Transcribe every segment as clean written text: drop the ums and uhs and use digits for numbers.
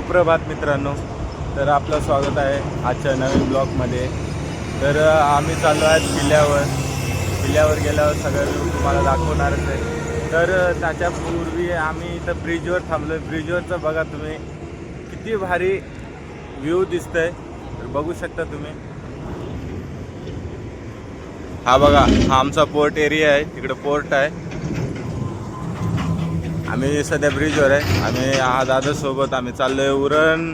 सुप्रभात मित्रांनो. तर आपलं स्वागत आहे आजच्या नवीन ब्लॉगमध्ये. तर आम्ही चाललो आहे किल्ल्यावर गेल्यावर सगळं व्ह्यू तुम्हाला दाखवणारच आहे. तर त्याच्यापूर्वी आम्ही इथं ब्रिजवर थांबलो आहे. ब्रिजवरचं बघा तुम्ही किती भारी व्ह्यू दिसतंय. तर बघू शकता तुम्ही. हा बघा, हा आमचा पोर्ट एरिया आहे. तिकडं पोर्ट आहे. आम्ही सध्या ब्रिजवर आहे. आम्ही दादासोबत आम्ही चाललो आहे उरण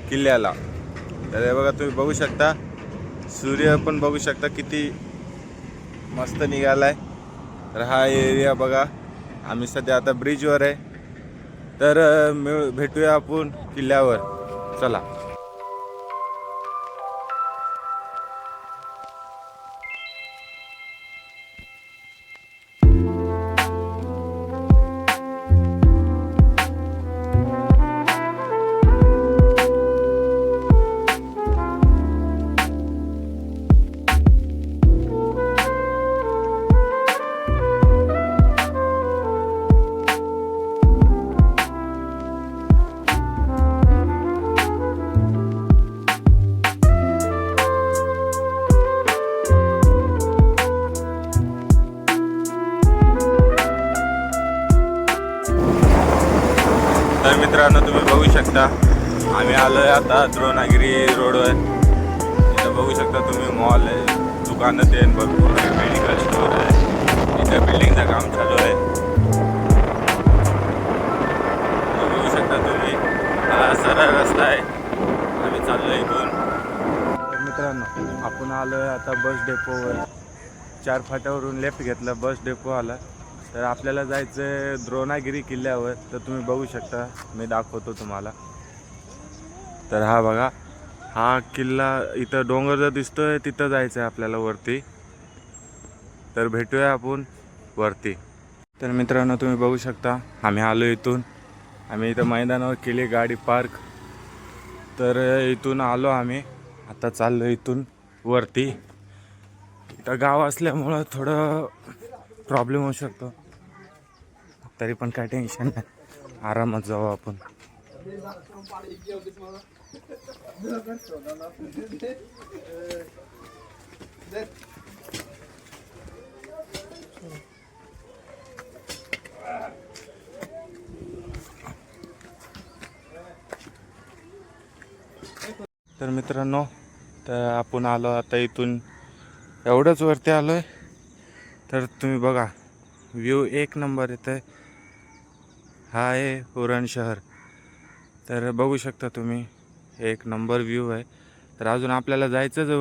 किल्ल्याला. तर हे बघा तुम्ही बघू शकता, सूर्य पण बघू शकता किती मस्त निघालाय. तर हा एरिया बघा. आम्ही सध्या आता ब्रिजवर आहे. तर भेटूया आपण किल्ल्यावर. चला. तर मित्रांनो तुम्ही बघू शकता, आम्ही आलो आहे आता द्रोणागिरी रोडवर. इथं बघू शकता तुम्ही, मॉल आहे, दुकानं ते भरपूर आहे, मेडिकल स्टोर आहे. इथं बिल्डिंगचं काम चालू आहे. बघू शकता तुम्ही, हा सरळ रस्ता आहे. आम्ही चाललो आहे इथून. तर मित्रांनो आपण आलो आहे आता बस डेपोवर. 4 फाट्यावरून लेफ्ट घेतला, बस डेपो आला. तर आपल्याला जायचं आहे द्रोणागिरी किल्ल्यावर. तर तुम्ही बघू शकता, मी दाखवतो तुम्हाला. तर हा बघा, हा किल्ला इथं डोंगर जर दिसतोय तिथं जायचं आहे आपल्याला वरती. तर भेटूया आपण वरती. तर मित्रांनो तुम्ही बघू शकता, आम्ही आलो इथून. आम्ही इथं मैदानावर केली गाडी पार्क. तर इथून आलो आम्ही. आता चाललो इथून वरती. इथं गाव असल्यामुळं थोडं प्रॉब्लेम होऊ शकतो. तरी पण काय टेन्शन नाही, आरामात जाऊ आपण. तर मित्रांनो, तर आपण आलो आता इथून, एवढंच वरती आलो आहे. तर तुम्ही बघा, व्ह्यू एक नंबर येतं आहे. हा आहे उरण शहर. तर बघू शकता तुम्ही, एक नंबर व्ह्यू आहे. तर अजून आपल्याला जायचंच आहे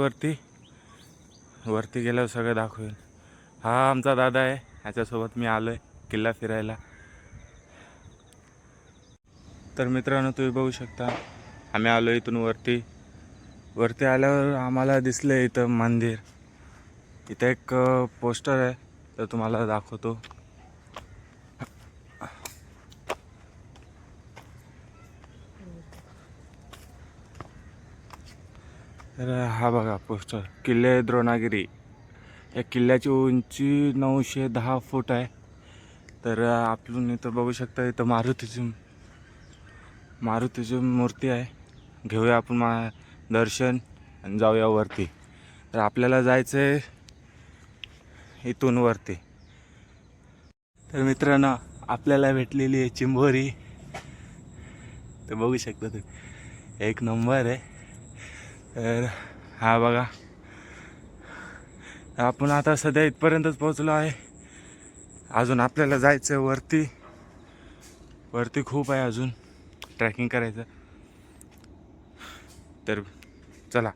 वरती गेल्यावर सगळं दाखवेल. हा आमचा दादा आहे, ह्याच्यासोबत मी आलो आहे किल्ला फिरायला. तर मित्रांनो तुम्ही बघू शकता, आम्ही आलो इथून वरती आल्यावर आम्हाला दिसलं इथं मंदिर. इथं एक पोस्टर आहे, तर तुम्हाला दाखवतो. तर हा बघा पोस्टर, किल्ले द्रोणागिरी. या किल्ल्याची उंची 910 फूट आहे. तर आपण इथं बघू शकता, इथं मारुतीची मूर्ती आहे. घेऊया आपण दर्शन आणि जाऊया वरती. तर आपल्याला जायचं आहे इथून वरती. तर मित्रांनो आपल्याला भेटलेली आहे चिंबोरी. तर बघू शकता तुम्ही, एक नंबर आहे. तर हा बघा, आपण आता सध्या इथपर्यंतच पोहोचलो आहे. अजून आपल्याला जायचं आहे वरती खूप आहे अजून ट्रॅकिंग करायचं. तर चला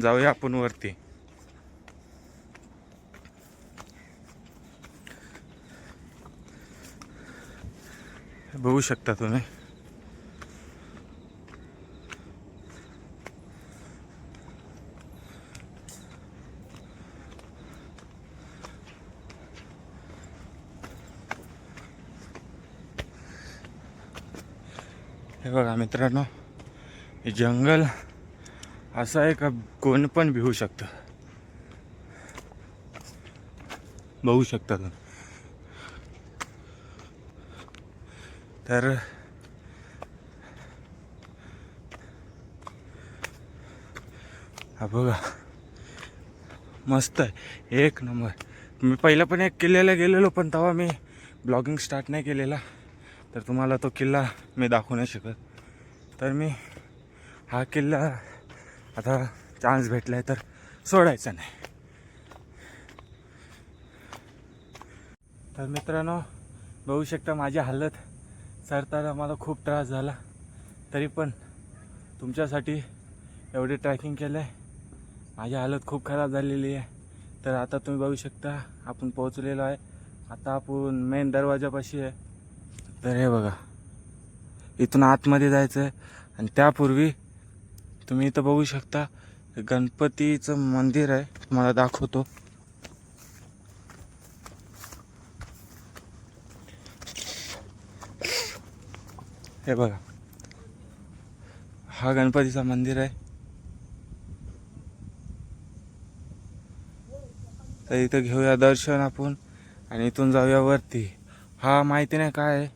जाऊया आपण वरती. बघू शकता तुम्ही, हे बघा मित्रांनो, हे जंगल असं आहे का कोण पण भिवू शकतं. बघू शकता तुम्ही. तर हा बघा मस्त आहे, एक नंबर. मी पहिला पण एक किल्ल्याला गेलेलो, पण तेव्हा मी ब्लॉगिंग स्टार्ट नाही केलेला, तर तुम्हाला तो किल्ला मी दाखवू नाही शकत. तर मी हा किल्ला आता चान्स भेटला आहे तर सोडायचा नाही. तर मित्रांनो बघू शकता माझी हालत, चढताना मला खूप त्रास झाला, तरी पण तुमच्यासाठी एवढी ट्रॅकिंग केलं आहे. माझी हालत खूप खराब झालेली आहे. तर आता तुम्ही बघू शकता आपण पोहोचलेलो आहे. आता आपण मेन दरवाजापाशी आहे. तर हे बघा इथून आतमध्ये जायचं आहे. आणि त्यापूर्वी तुम्ही इथं बघू शकता गणपतीचं मंदिर आहे, तुम्हाला दाखवतो. हे बघा हा गणपतीचा मंदिर आहे. तर इथं घेऊया दर्शन आपण आणि इथून जाऊया वरती. हा माहिती नाही काय आहे.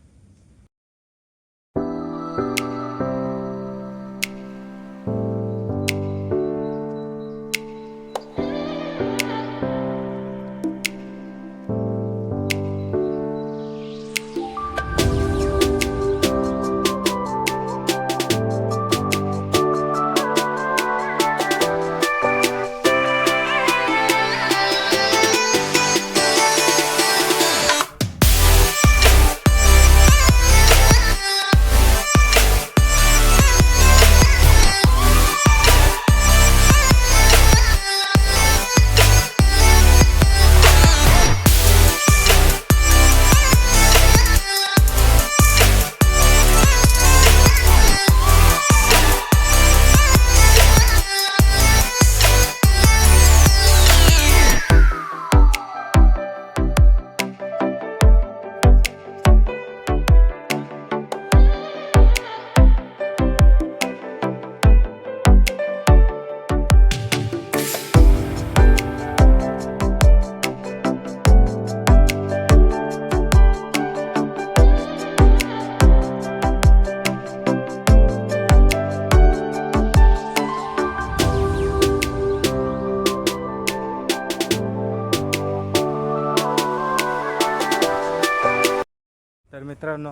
तर मित्रांनो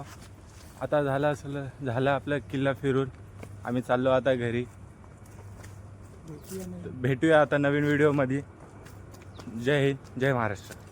आता झालं आपला किल्ला फिरून. आम्ही चाललो आता घरी. भेटूया आता नवीन व्हिडिओमध्ये. जय हिंद, जय महाराष्ट्र.